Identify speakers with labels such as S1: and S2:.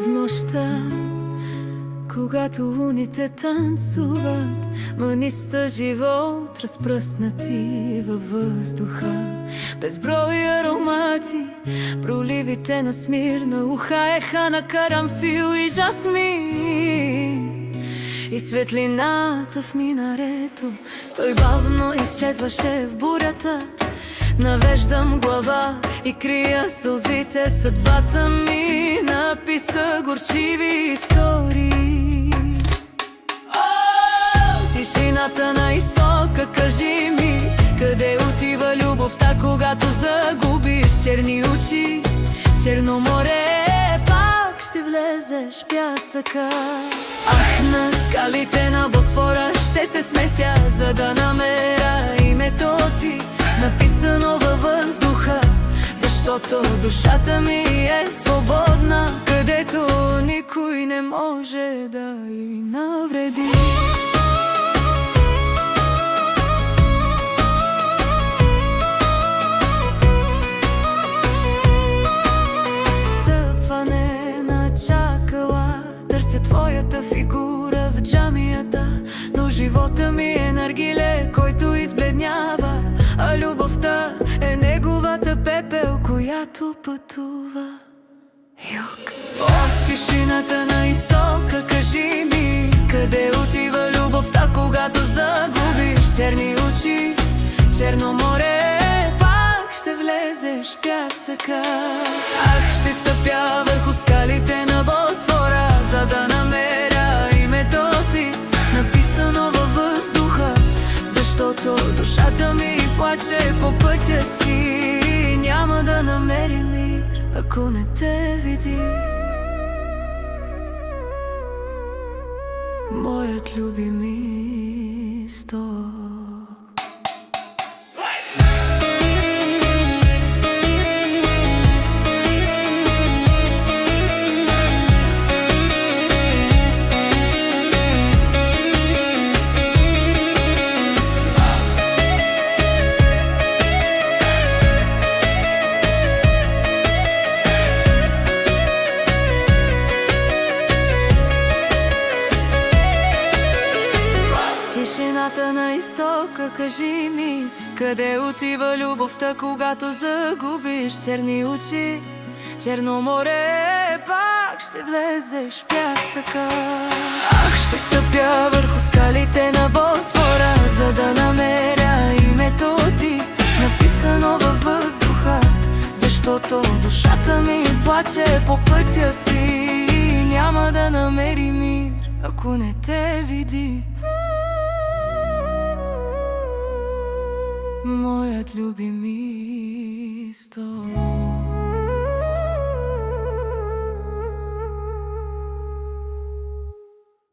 S1: В нощта, когато луните танцуват, мъниста живот разпръснати във въздуха. Безброй аромати, проливите на Смирна, ухаеха на карамфил и жасмин. И светлината в минарето, той бавно изчезваше в бурята. Навеждам глава и крия сълзите, съдбата ми написа горчиви истории. Тишината на изтока, кажи ми, къде отива любовта, когато загубиш черни очи? Черно море, пак ще влезеш в пясъка. Ах, на скалите на Босфора ще се смеся, за да намеря името ти, написано във въздуха, защото душата ми е свободна, където никой не може да й навреди. Стъпване на чакала, търся твоята фигура в джамията, но живота ми е наргиле, който избледнява, а любовта е неговата пепел, която пътува юг. От тишината на изтока, кажи ми, къде отива любовта, когато загубиш черни очи? Черно море, пак ще влезеш в пясъка. Ах, ще стъпя върху скалите на Босфора, за да намеря името ти, написано във въздуха, защото душата ми плаче по пътя си. Няма да намери мир, ако не те види. Моят любими сто. Тишината на изтока, кажи ми, къде отива любовта, когато загубиш черни очи? Черно море, пак ще влезеш в пясъка. Ах, ще стъпя върху скалите на Босфора, за да намеря името ти, написано във въздуха, защото душата ми плаче по пътя си. Няма да намери мир, ако не те види. Моят любими сто.